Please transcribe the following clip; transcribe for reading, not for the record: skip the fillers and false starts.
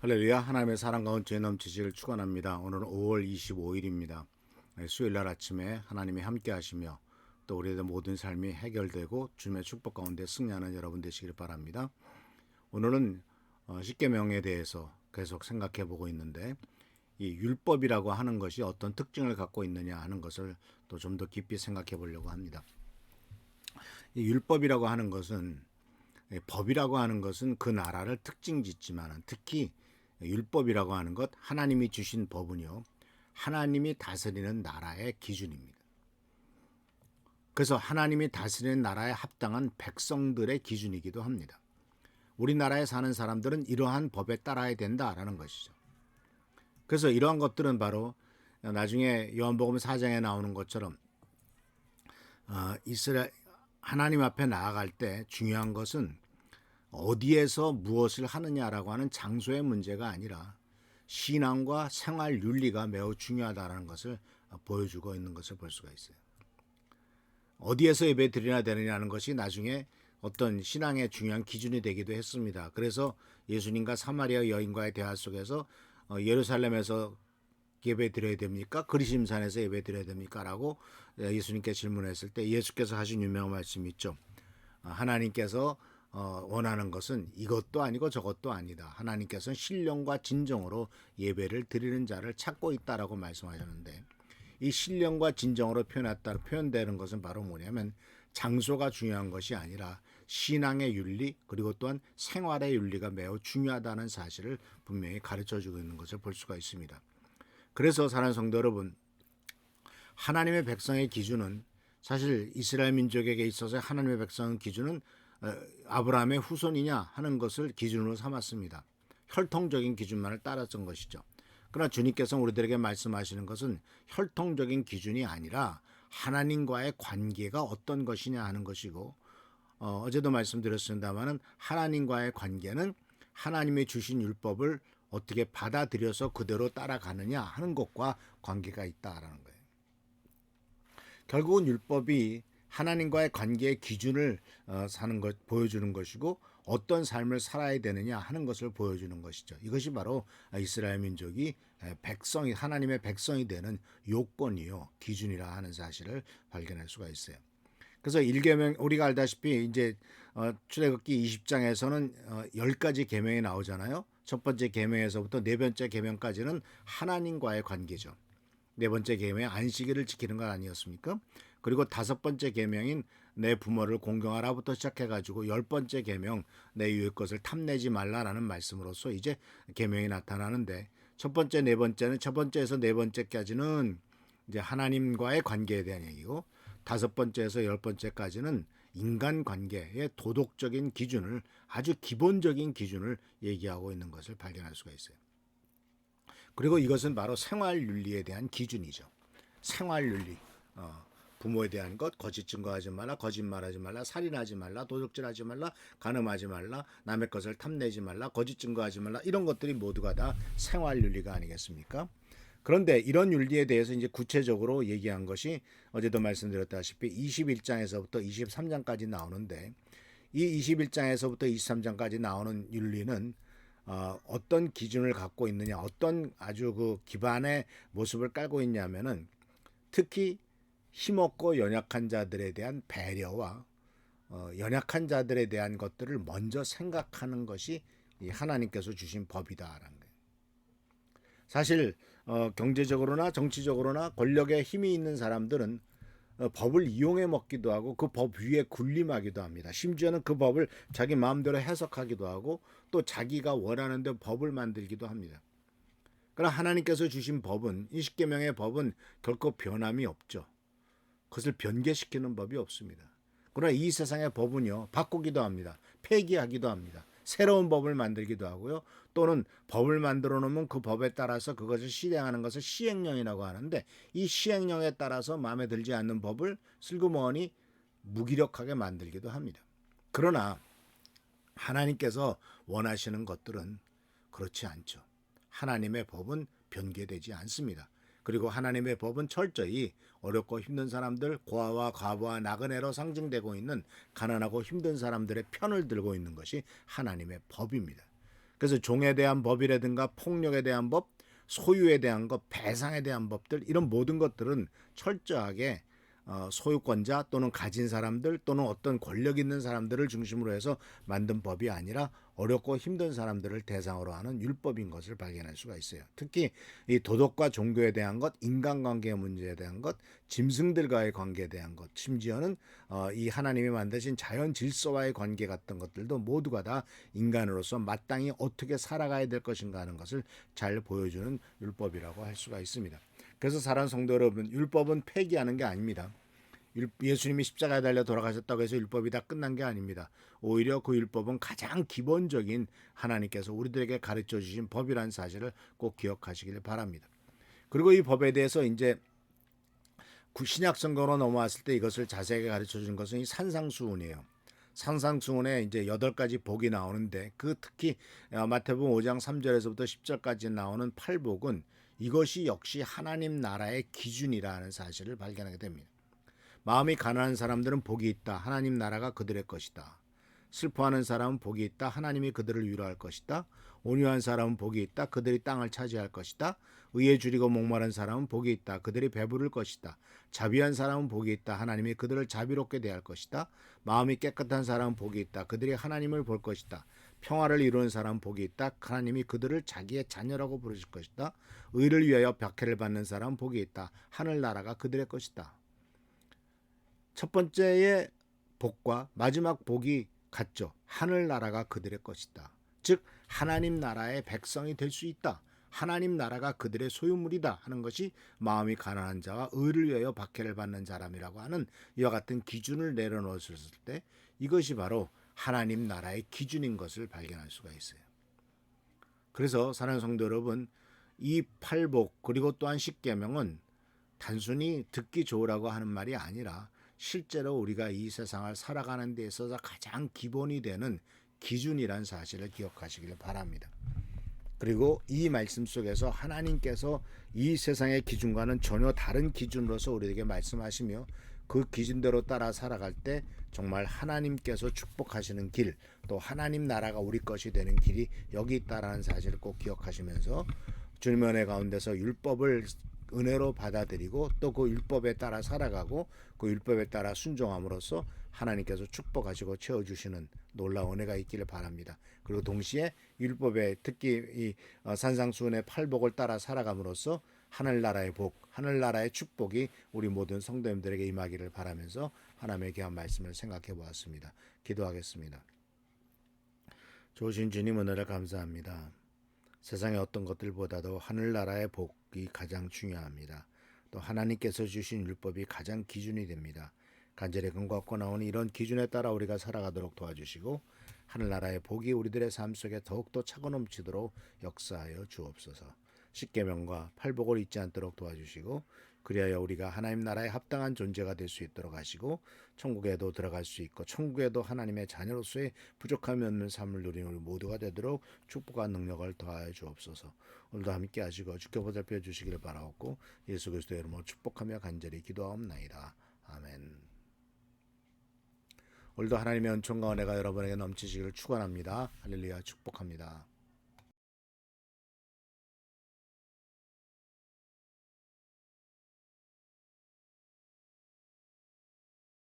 할렐루야. 하나님의 사랑과 은총이 넘치시기를 축원합니다. 오늘은 5월 25일입니다. 수요일날 아침에 하나님이 함께 하시며 또 우리의 모든 삶이 해결되고 주님의 축복 가운데 승리하는 여러분 되시길 바랍니다. 오늘은 십계명에 대해서 계속 생각해 보고 있는데, 이 율법이라고 하는 것이 어떤 특징을 갖고 있느냐 하는 것을 또 좀 더 깊이 생각해 보려고 합니다. 이 율법이라고 하는 것은, 법이라고 하는 것은 그 나라를 특징 짓지만, 특히 율법이라고 하는 것, 하나님이 주신 법은요, 하나님이 다스리는 나라의 기준입니다. 그래서 하나님이 다스리는 나라에 합당한 백성들의 기준이기도 합니다. 우리나라에 사는 사람들은 이러한 법에 따라야 된다라는 것이죠. 그래서 이러한 것들은 바로 나중에 요한복음 4장에 나오는 것처럼 이스라엘 하나님 앞에 나아갈 때 중요한 것은 어디에서 무엇을 하느냐라고 하는 장소의 문제가 아니라 신앙과 생활 윤리가 매우 중요하다는 것을 보여주고 있는 것을 볼 수가 있어요. 어디에서 예배 드려야 되느냐는 것이 나중에 어떤 신앙의 중요한 기준이 되기도 했습니다. 그래서 예수님과 사마리아 여인과의 대화 속에서 예루살렘에서 예배 드려야 됩니까? 그리심산에서 예배 드려야 됩니까? 라고 예수님께 질문했을 때 예수께서 하신 유명한 말씀이 있죠. 하나님께서 원하는 것은 이것도 아니고 저것도 아니다. 하나님께서는 신령과 진정으로 예배를 드리는 자를 찾고 있다라고 말씀하셨는데, 이 신령과 진정으로 표현되는 것은 바로 뭐냐면 장소가 중요한 것이 아니라 신앙의 윤리, 그리고 또한 생활의 윤리가 매우 중요하다는 사실을 분명히 가르쳐주고 있는 것을 볼 수가 있습니다. 그래서 사랑하는 성도 여러분, 하나님의 백성의 기준은, 사실 이스라엘 민족에게 있어서 하나님의 백성의 기준은 아브라함의 후손이냐 하는 것을 기준으로 삼았습니다. 혈통적인 기준만을 따랐던 것이죠. 그러나 주님께서 우리들에게 말씀하시는 것은 혈통적인 기준이 아니라 하나님과의 관계가 어떤 것이냐 하는 것이고, 어제도 말씀드렸습니다마는 하나님과의 관계는 하나님이 주신 율법을 어떻게 받아들여서 그대로 따라가느냐 하는 것과 관계가 있다라는 거예요. 결국은 율법이 하나님과의 관계의 기준을 사는 것 보여주는 것이고, 어떤 삶을 살아야 되느냐 하는 것을 보여주는 것이죠. 이것이 바로 이스라엘 민족이 백성이 하나님의 백성이 되는 요건이요, 기준이라 하는 사실을 발견할 수가 있어요. 그래서 1계명, 우리가 알다시피 이제 출애굽기 20장에서는 10가지 계명이 나오잖아요. 첫 번째 계명에서부터 네 번째 계명까지는 하나님과의 관계죠. 네 번째 계명이 안식일을 지키는 것 아니었습니까? 그리고 다섯 번째 계명인 내 부모를 공경하라부터 시작해가지고 10번째 계명, 내 이웃 것을 탐내지 말라라는 말씀으로서 이제 계명이 나타나는데, 첫 번째, 네 번째는, 첫 번째에서 네 번째까지는 이제 하나님과의 관계에 대한 얘기고, 다섯 번째에서 10번째까지는 인간 관계의 도덕적인 기준을, 아주 기본적인 기준을 얘기하고 있는 것을 발견할 수가 있어요. 그리고 이것은 바로 생활 윤리에 대한 기준이죠. 생활 윤리. 부모에 대한 것, 거짓 증거하지 말라, 거짓말하지 말라, 살인하지 말라, 도둑질하지 말라, 간음하지 말라, 남의 것을 탐내지 말라, 거짓 증거하지 말라, 이런 것들이 모두가 다 생활 윤리가 아니겠습니까? 그런데 이런 윤리에 대해서 이제 구체적으로 얘기한 것이 어제도 말씀드렸다시피 21장에서부터 23장까지 나오는데, 이 21장에서부터 23장까지 나오는 윤리는 어떤 기준을 갖고 있느냐, 어떤 아주 그 기반의 모습을 깔고 있냐면은, 특히 힘없고 연약한 자들에 대한 배려와 연약한 자들에 대한 것들을 먼저 생각하는 것이 이 하나님께서 주신 법이다라는 거예요. 사실 경제적으로나 정치적으로나 권력에 힘이 있는 사람들은 법을 이용해 먹기도 하고 그 법 위에 군림하기도 합니다. 심지어는 그 법을 자기 마음대로 해석하기도 하고 또 자기가 원하는 대로 법을 만들기도 합니다. 그러나 하나님께서 주신 법은, 이 십계명의 법은 결코 변함이 없죠. 그것을 변개시키는 법이 없습니다. 그러나 이 세상의 법은요, 바꾸기도 합니다. 폐기하기도 합니다. 새로운 법을 만들기도 하고요. 또는 법을 만들어 놓으면 그 법에 따라서 그것을 실행하는 것을 시행령이라고 하는데, 이 시행령에 따라서 마음에 들지 않는 법을 슬그머니 무기력하게 만들기도 합니다. 그러나 하나님께서 원하시는 것들은 그렇지 않죠. 하나님의 법은 변개되지 않습니다. 그리고 하나님의 법은 철저히 어렵고 힘든 사람들, 고아와 과부와 나그네로 상징되고 있는 가난하고 힘든 사람들의 편을 들고 있는 것이 하나님의 법입니다. 그래서 종에 대한 법이라든가 폭력에 대한 법, 소유에 대한 것, 배상에 대한 법들, 이런 모든 것들은 철저하게 소유권자 또는 가진 사람들 또는 어떤 권력 있는 사람들을 중심으로 해서 만든 법이 아니라 어렵고 힘든 사람들을 대상으로 하는 율법인 것을 발견할 수가 있어요. 특히 이 도덕과 종교에 대한 것, 인간관계 문제에 대한 것, 짐승들과의 관계에 대한 것, 심지어는 이 하나님이 만드신 자연 질서와의 관계 같은 것들도 모두가 다 인간으로서 마땅히 어떻게 살아가야 될 것인가 하는 것을 잘 보여주는 율법이라고 할 수가 있습니다. 그래서 사랑하는 성도 여러분, 율법은 폐기하는 게 아닙니다. 예수님이 십자가에 달려 돌아가셨다고 해서 율법이 다 끝난 게 아닙니다. 오히려 그 율법은 가장 기본적인 하나님께서 우리들에게 가르쳐 주신 법이라는 사실을 꼭 기억하시길 바랍니다. 그리고 이 법에 대해서 이제 신약 성경으로 넘어왔을 때 이것을 자세하게 가르쳐 주는 것은 이 산상수훈이에요. 산상수훈에 이제 8가지 복이 나오는데 그 특히 마태복음 5장 3절에서부터 10절까지 나오는 팔복은 이것이 역시 하나님 나라의 기준이라는 사실을 발견하게 됩니다. 마음이 가난한 사람들은 복이 있다. 하나님 나라가 그들의 것이다. 슬퍼하는 사람은 복이 있다. 하나님이 그들을 위로할 것이다. 온유한 사람은 복이 있다. 그들이 땅을 차지할 것이다. 의에 줄이고 목마른 사람은 복이 있다. 그들이 배부를 것이다. 자비한 사람은 복이 있다. 하나님이 그들을 자비롭게 대할 것이다. 마음이 깨끗한 사람은 복이 있다. 그들이 하나님을 볼 것이다. 평화를 이루는 사람은 복이 있다. 하나님이 그들을 자기의 자녀라고 부르실 것이다. 의를 위하여 박해를 받는 사람은 복이 있다. 하늘나라가 그들의 것이다. 첫 번째의 복과 마지막 복이 같죠. 하늘나라가 그들의 것이다. 즉 하나님 나라의 백성이 될 수 있다. 하나님 나라가 그들의 소유물이다 하는 것이 마음이 가난한 자와 의를 위하여 박해를 받는 사람이라고 하는 이와 같은 기준을 내려놓았을 때 이것이 바로 하나님 나라의 기준인 것을 발견할 수가 있어요. 그래서 사랑하는 성도 여러분, 이 팔복 그리고 또한 십계명은 단순히 듣기 좋으라고 하는 말이 아니라 실제로 우리가 이 세상을 살아가는 데 있어서 가장 기본이 되는 기준이란 사실을 기억하시길 바랍니다. 그리고 이 말씀 속에서 하나님께서 이 세상의 기준과는 전혀 다른 기준으로서 우리에게 말씀하시며 그 기준대로 따라 살아갈 때 정말 하나님께서 축복하시는 길, 또 하나님 나라가 우리 것이 되는 길이 여기 있다라는 사실을 꼭 기억하시면서 주님의 은혜 가운데서 율법을 은혜로 받아들이고 또 그 율법에 따라 살아가고 그 율법에 따라 순종함으로써 하나님께서 축복하시고 채워주시는 놀라운 은혜가 있기를 바랍니다. 그리고 동시에 율법에 특히 이 산상수훈의 팔복을 따라 살아감으로써 하늘나라의 복, 하늘나라의 축복이 우리 모든 성도님들에게 임하기를 바라면서 하나님의 귀한 말씀을 생각해 보았습니다. 기도하겠습니다. 좋으신 주님 은혜를 감사합니다. 세상의 어떤 것들보다도 하늘나라의 복이 가장 중요합니다. 또 하나님께서 주신 율법이 가장 기준이 됩니다. 간절히 금갖고 나오는 이런 기준에 따라 우리가 살아가도록 도와주시고 하늘나라의 복이 우리들의 삶 속에 더욱더 차고 넘치도록 역사하여 주옵소서. 십계명과 팔복을 잊지 않도록 도와주시고 그리하여 우리가 하나님 나라에 합당한 존재가 될 수 있도록 하시고 천국에도 들어갈 수 있고 천국에도 하나님의 자녀로서의 부족함이 없는 삶을 누리는 우리 모두가 되도록 축복과 능력을 더하여 주옵소서. 오늘도 함께 하시고 주께 보살펴 주시기를 바라옵고 예수 그리스도의 이름으로 축복하며 간절히 기도하옵나이다. 아멘. 오늘도 하나님의 은총과 은혜가 여러분에게 넘치시기를 축원합니다. 할렐루야 축복합니다.